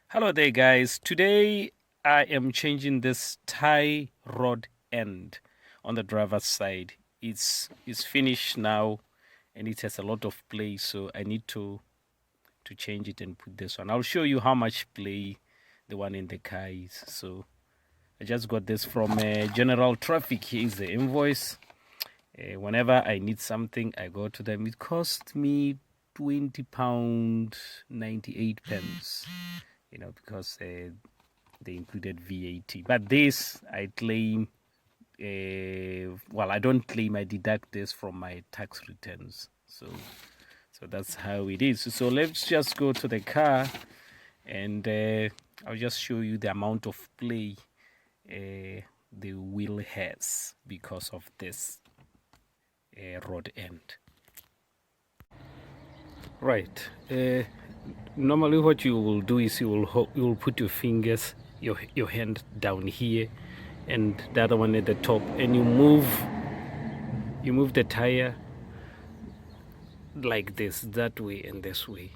Hello there, guys. Today I am changing this tie rod end on the driver's side. It's finished now, and it has a lot of play, so I need to change it and put this one. I'll show you how much play the one in the car is. So I just got this from General Traffic. Here is the invoice. Whenever I need something, I go to them. It cost me £20 98 pence. Because they included VAT. But this I claim. Well, I don't claim. I deduct this from my tax returns. So that's how it is. So let's just go to the car, and I'll just show you the amount of play the wheel has because of this rod end. Right. Normally, what you will do is you will put your fingers, your hand down here, and the other one at the top, and you move the tire like this, that way and this way.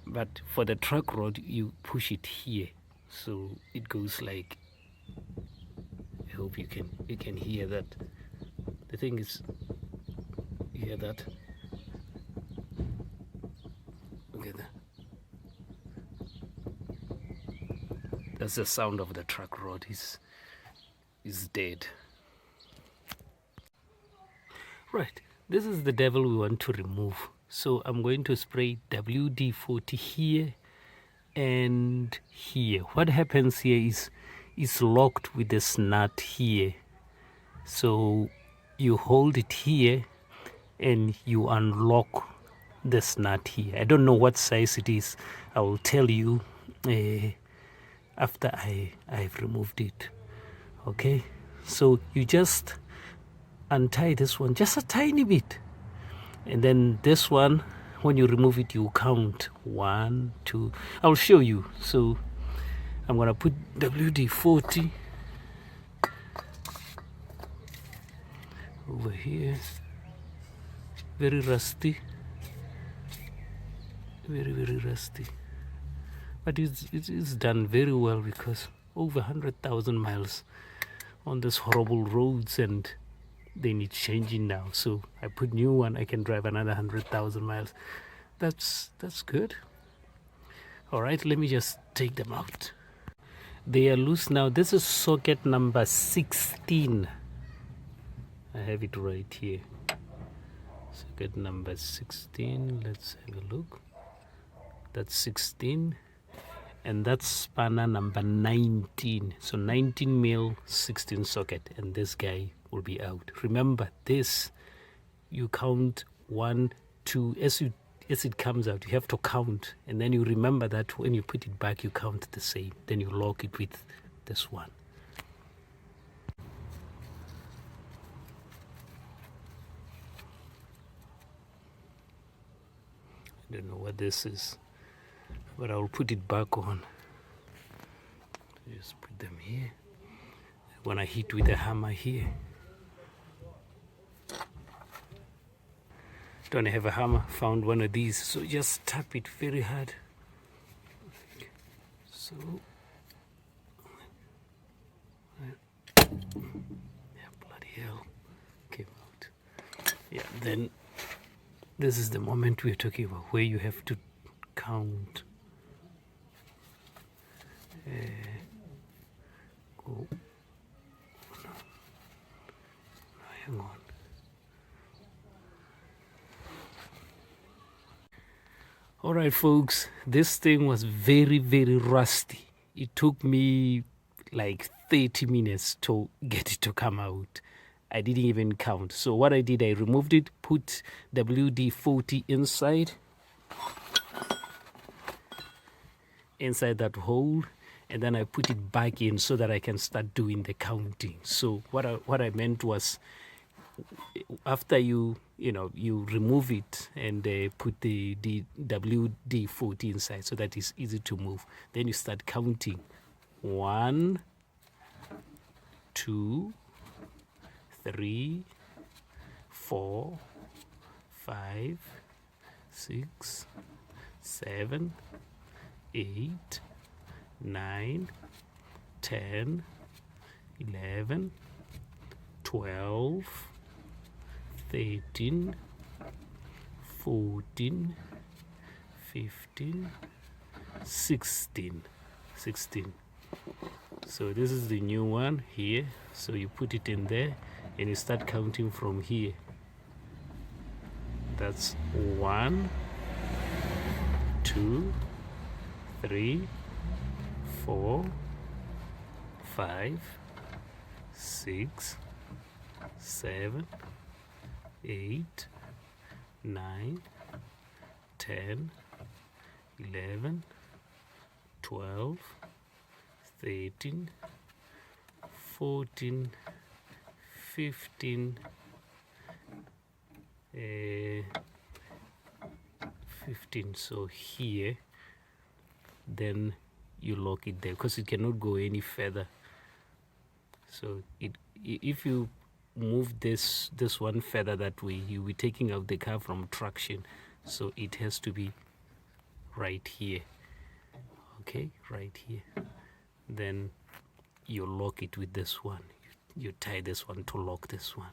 But for the truck rod, you push it here, so it goes like. I hope you can hear that. The thing is, you hear that? Look at that. That's the sound of the truck rod. Is dead. Right, this is the devil we want to remove. So I'm going to spray WD-40 here and here. What happens here is it's locked with this nut here. So you hold it here and you unlock this nut here. I don't know what size it is. I will tell you after I've removed it. Okay, so you just untie this one just a tiny bit, and then this one, when you remove it, you count 1, 2. I'll show you. So I'm gonna put WD-40 over here. Very rusty, very rusty, but it's done very well because over 100,000 miles on these horrible roads, and they need changing now. So I put new one. I can drive another 100,000 miles. That's good. All right, let me just take them out. They are loose now. This is socket number 16. I have it right here. Socket number 16. Let's have a look. That's 16. And that's spanner number 19. So 19 mil, 16 socket. And this guy will be out. Remember this, you count 1, 2. As it comes out, you have to count. And then you remember that when you put it back, you count the same. Then you lock it with this one. I don't know what this is, but I'll put it back on. Just put them here. When I hit with the hammer here, don't have a hammer, found one of these, so just tap it very hard. So yeah, bloody hell, came out. Yeah, then this is the moment we're talking about, where you have to count. Go. No, hang on. All right, folks, this thing was very rusty. It took me like 30 minutes to get it to come out. I didn't even count. So what I did, I removed it, put WD-40 inside that hole, and then I put it back in so that I can start doing the counting. So what I meant was, after you remove it and put the WD-40 inside so that it's easy to move, then you start counting. 1, 2, 3, 4, 5, 6, 7, 8, 9, 10, 11, 12, 13, 14, 15, 16. So this is the new one here. So you put it in there and you start counting from here. That's 1, 2, 3, 4, 5, 6, 7, 8, 9, 10, 11, 12, 13, 14, 15, 15. So here, then you lock it there because it cannot go any further. So if you move this one further that way, you'll be taking out the car from traction. So it has to be right here. Okay, right here. Then you lock it with this one. You tie this one to lock this one.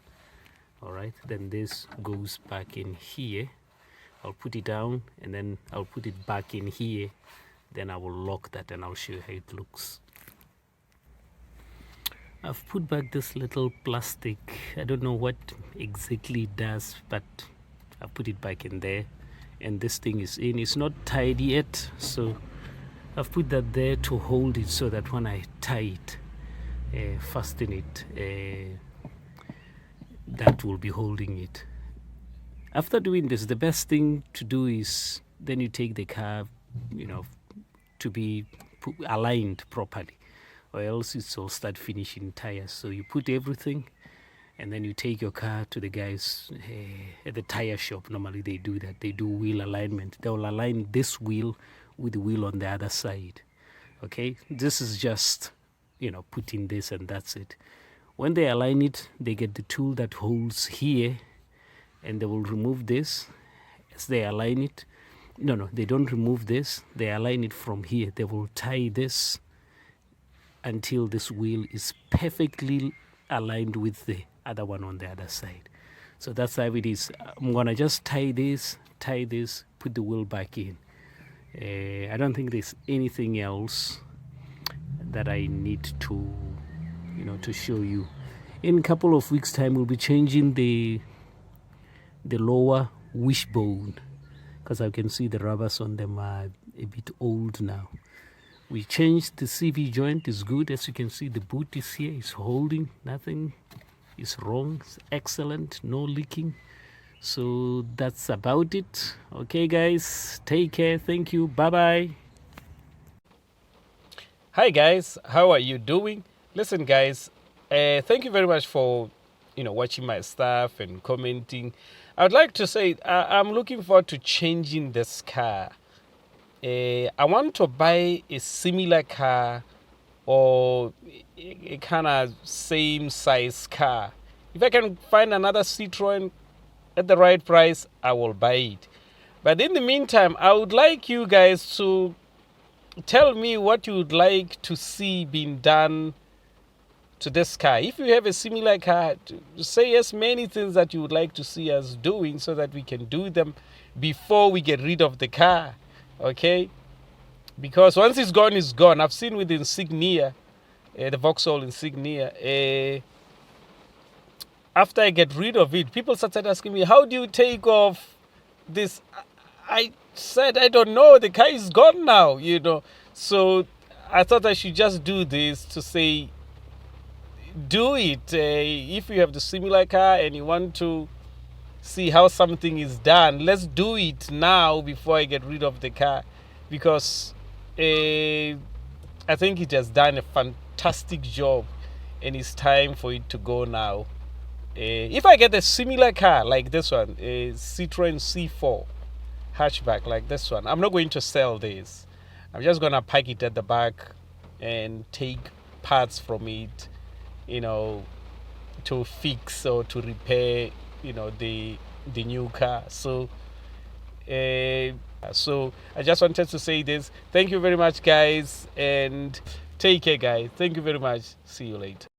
All right, then this goes back in here. I'll put it down and then I'll put it back in here. Then I will lock that and I'll show you how it looks. I've put back this little plastic. I don't know what exactly it does, but I've put it back in there. And this thing is in. It's not tied yet, so I've put that there to hold it so that when I tie it, fasten it, that will be holding it. After doing this, the best thing to do is then you take the car, to be aligned properly, or else it will start finishing tires. So you put everything, and then you take your car to the guys at the tire shop. Normally they do that. They do wheel alignment. They will align this wheel with the wheel on the other side. Okay, this is just, putting this and that's it. When they align it, they get the tool that holds here, and they will remove this as they align it. No, they don't remove this. They align it from here. They will tie this until this wheel is perfectly aligned with the other one on the other side. So that's how it is. I'm gonna just tie this, put the wheel back in. I don't think there's anything else that I need to to show you. In a couple of weeks time, we'll be changing the lower wishbone, because I can see the rubbers on them are a bit old now. We changed the CV joint. Is good. As you can see, the boot is here. It's holding. Nothing is wrong. It's excellent. No leaking. So that's about it. Okay, guys. Take care. Thank you. Bye-bye. Hi, guys. How are you doing? Listen, guys. Thank you very much for watching my stuff and commenting. I would like to say I'm looking forward to changing this car. I want to buy a similar car or a kind of same size car. If I can find another Citroen at the right price, I will buy it. But in the meantime, I would like you guys to tell me what you would like to see being done to this car. If you have a similar car, say as many things that you would like to see us doing so that we can do them before we get rid of the car. Okay? Because once it's gone, it's gone. I've seen with the Insignia, the Vauxhall Insignia, after I get rid of it, people started asking me, how do you take off this? I said, I don't know. The car is gone now, So I thought I should just do this to say, do it. If you have the similar car and you want to see how something is done, let's do it now before I get rid of the car, because I think it has done a fantastic job and it's time for it to go now. If I get a similar car like this one, a Citroen C4 hatchback like this one, I'm not going to sell this. I'm just going to pack it at the back and take parts from it, to fix or to repair, the new car. So So I just wanted to say this. Thank you very much, guys, and take care, guys. Thank you very much. See you later.